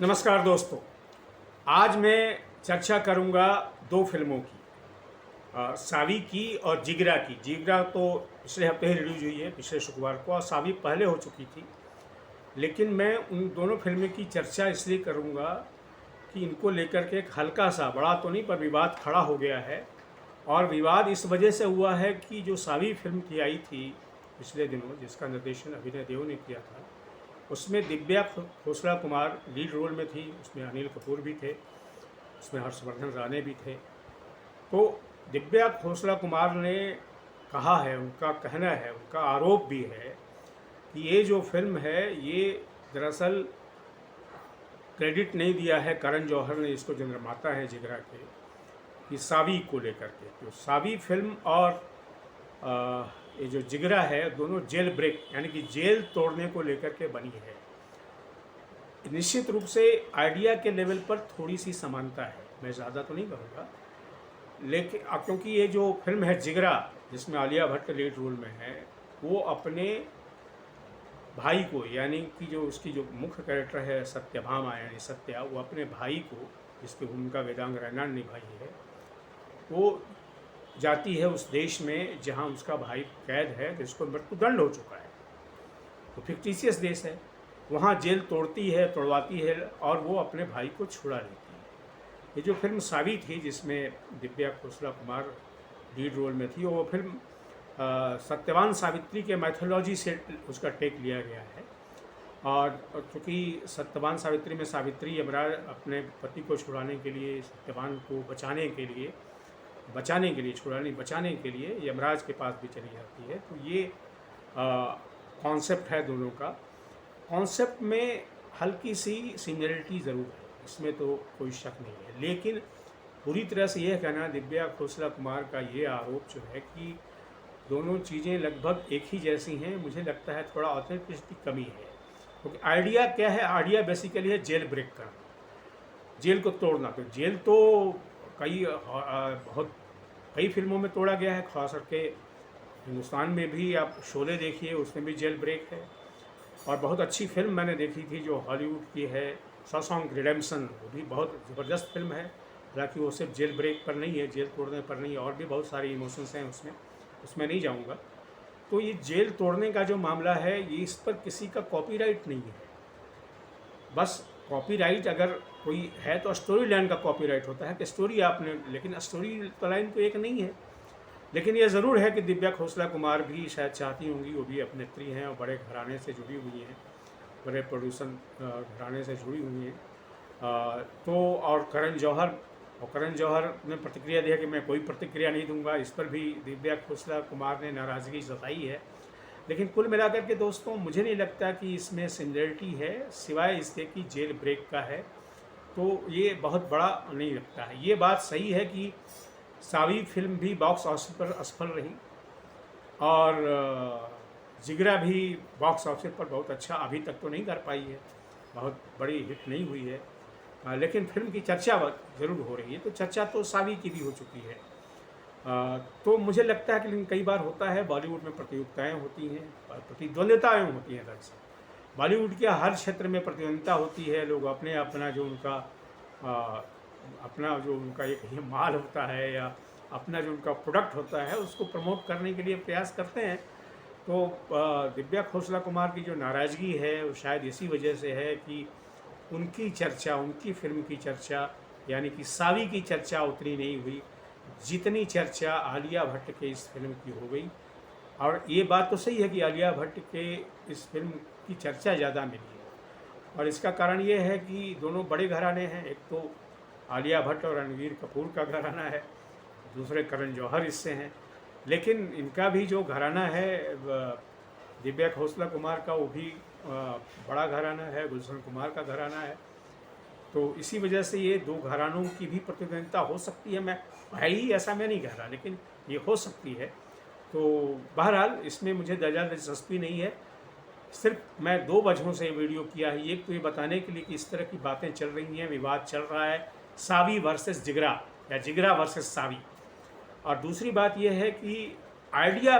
नमस्कार दोस्तों। आज मैं चर्चा करूंगा दो फिल्मों की, सावी की और जिगरा की। जिगरा तो पिछले हफ्ते ही रिलीज हुई है, पिछले शुक्रवार को, और सावी पहले हो चुकी थी। लेकिन मैं उन दोनों फिल्मों की चर्चा इसलिए करूंगा कि इनको लेकर के एक हल्का सा, बड़ा तो नहीं पर विवाद खड़ा हो गया है। और विवाद इस वजह से हुआ है कि जो सावी फिल्म की आई थी पिछले दिनों, जिसका निर्देशन अभिनय देओ ने किया था, उसमें दिव्या खोसला कुमार लीड रोल में थी। उसमें अनिल कपूर भी थे, उसमें हर्षवर्धन राणे भी थे। तो दिव्या खोसला कुमार ने कहा है, उनका कहना है, उनका आरोप भी है कि ये जो फिल्म है ये दरअसल क्रेडिट नहीं दिया है करण जौहर ने, इसको जो निर्माता है जिगरा के, कि सावी को लेकर के। तो सावी फिल्म और ये जो जिगरा है, दोनों जेल ब्रेक यानी कि जेल तोड़ने को लेकर के बनी है। निश्चित रूप से आइडिया के लेवल पर थोड़ी सी समानता है, मैं ज़्यादा तो नहीं कहूँगा। लेकिन क्योंकि ये जो फिल्म है जिगरा, जिसमें आलिया भट्ट लीड रोल में है, वो अपने भाई को, यानी कि जो उसकी जो मुख्य कैरेक्टर है सत्यभामा यानी सत्या, वो अपने भाई को, जिसकी भूमिका वेदांग रैना ने निभाई है, वो जाती है उस देश में जहाँ उसका भाई कैद है, जिसको मृत्युदंड हो चुका है। तो फिक्टिशियस देश है, वहाँ जेल तोड़ती है, तोड़वाती है और वो अपने भाई को छुड़ा लेती है। ये जो फिल्म सावी थी, जिसमें दिव्या खोसला कुमार लीड रोल में थी, वो फिल्म सत्यवान सावित्री के मैथोलॉजी से उसका टेक लिया गया है। और चूँकि सत्यवान सावित्री में सावित्री यमराज अपने पति को छुड़ाने के लिए, सत्यवान को बचाने के लिए, बचाने के लिए यमराज के पास भी चली जाती है। तो ये कॉन्सेप्ट है दोनों का। कॉन्सेप्ट में हल्की सी सिमिलरिटी ज़रूर है, इसमें तो कोई शक नहीं है। लेकिन पूरी तरह से यह कहना दिव्या खोसला कुमार का ये आरोप जो है कि दोनों चीज़ें लगभग एक ही जैसी हैं, मुझे लगता है थोड़ा ऑथेंटिसिटी कमी है। क्योंकि आइडिया क्या है? आइडिया बेसिकली है जेल ब्रेक करना, जेल को तोड़ना। तो जेल तो कई फिल्मों में तोड़ा गया है, खास करके हिंदुस्तान में भी। आप शोले देखिए, उसमें भी जेल ब्रेक है। और बहुत अच्छी फिल्म मैंने देखी थी जो हॉलीवुड की है, शॉशैंक रिडेम्पशन, वो भी बहुत ज़बरदस्त फिल्म है। हालांकि वो सिर्फ जेल ब्रेक पर नहीं है, जेल तोड़ने पर नहीं है, और भी बहुत सारी इमोशंस हैं उसमें, उसमें नहीं जाऊंगा। तो ये जेल तोड़ने का जो मामला है, ये इस पर किसी का कॉपीराइट नहीं है। बस कॉपीराइट अगर कोई है तो स्टोरी लाइन का कॉपीराइट होता है कि स्टोरी आपने, लेकिन स्टोरी लाइन तो एक नहीं है। लेकिन ये ज़रूर है कि दिव्या खोसला कुमार भी शायद चाहती होंगी, वो भी अभिनेत्री हैं और बड़े घराने से जुड़ी हुई हैं, बड़े प्रोड्यूसन घराने से जुड़ी हुई हैं। तो और करण जौहर ने प्रतिक्रिया दिया कि मैं कोई प्रतिक्रिया नहीं दूंगा। इस पर भी दिव्या खोसला कुमार ने नाराज़गी जताई है। लेकिन कुल मिलाकर के दोस्तों, मुझे नहीं लगता कि इसमें सिमिलरिटी है, सिवाय इसके कि जेल ब्रेक का है। तो ये बहुत बड़ा नहीं लगता है। ये बात सही है कि सावी फिल्म भी बॉक्स ऑफिस पर असफल रही, और जिगरा भी बॉक्स ऑफिस पर बहुत अच्छा अभी तक तो नहीं कर पाई है, बहुत बड़ी हिट नहीं हुई है। लेकिन फिल्म की चर्चा ज़रूर हो रही है। तो चर्चा तो सावी की भी हो चुकी है। तो मुझे लगता है कि, लेकिन कई बार होता है, बॉलीवुड में प्रतियोगिताएं होती हैं, प्रतिद्वंदिताएँ होती हैं दरअसल। बॉलीवुड के हर क्षेत्र में प्रतिद्वंदिता होती है। लोग अपने अपना जो उनका एक ये माल होता है, या अपना जो उनका प्रोडक्ट होता है, उसको प्रमोट करने के लिए प्रयास करते हैं। तो दिव्या खोसला कुमार की जो नाराज़गी है, वो शायद इसी वजह से है कि उनकी चर्चा, उनकी फिल्म की चर्चा, यानी कि सावी की चर्चा उतनी नहीं हुई जितनी चर्चा आलिया भट्ट के इस फिल्म की हो गई। और ये बात तो सही है कि आलिया भट्ट के इस फिल्म की चर्चा ज़्यादा मिली है, और इसका कारण ये है कि दोनों बड़े घराने हैं। एक तो आलिया भट्ट और रणवीर कपूर का घराना है, दूसरे करण जौहर इससे हैं। लेकिन इनका भी जो घराना है, दिव्या खोसला कुमार का, वो भी बड़ा घराना है, गुलशन कुमार का घराना है। तो इसी वजह से ये दो घरानों की भी प्रतिद्वंदिता हो सकती है। मैं है ही ऐसा मैं नहीं कह रहा, लेकिन ये हो सकती है। तो बहरहाल इसमें मुझे ज़्यादा दिलचस्पी नहीं है। सिर्फ मैं दो वजहों से वीडियो किया है। एक तो ये बताने के लिए कि इस तरह की बातें चल रही हैं, विवाद चल रहा है, सावी वर्सेस जिगरा या जिगरा वर्सेस सावी। और दूसरी बात यह है कि आइडिया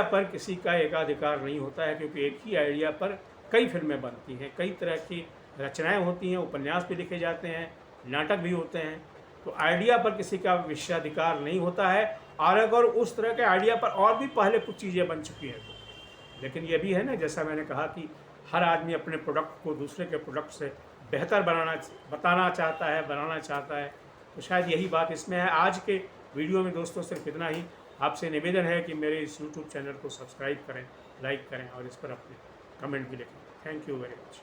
पर किसी का एकाधिकार नहीं होता है, क्योंकि एक ही आइडिया पर कई फिल्में बनती हैं, कई तरह की रचनाएं होती हैं, उपन्यास भी लिखे जाते हैं, नाटक भी होते हैं। तो आइडिया पर किसी का विशेषाधिकार नहीं होता है, और अगर उस तरह के आइडिया पर और भी पहले कुछ चीज़ें बन चुकी हैं तो। लेकिन ये भी है ना, जैसा मैंने कहा कि हर आदमी अपने प्रोडक्ट को दूसरे के प्रोडक्ट से बेहतर बताना चाहता है, बनाना चाहता है। तो शायद यही बात इसमें है। आज के वीडियो में दोस्तों सिर्फ इतना ही। आपसे निवेदन है कि मेरे इस यूट्यूब चैनल को सब्सक्राइब करें, लाइक करें और इस पर अपने कमेंट भी लिखें। Thank you very much.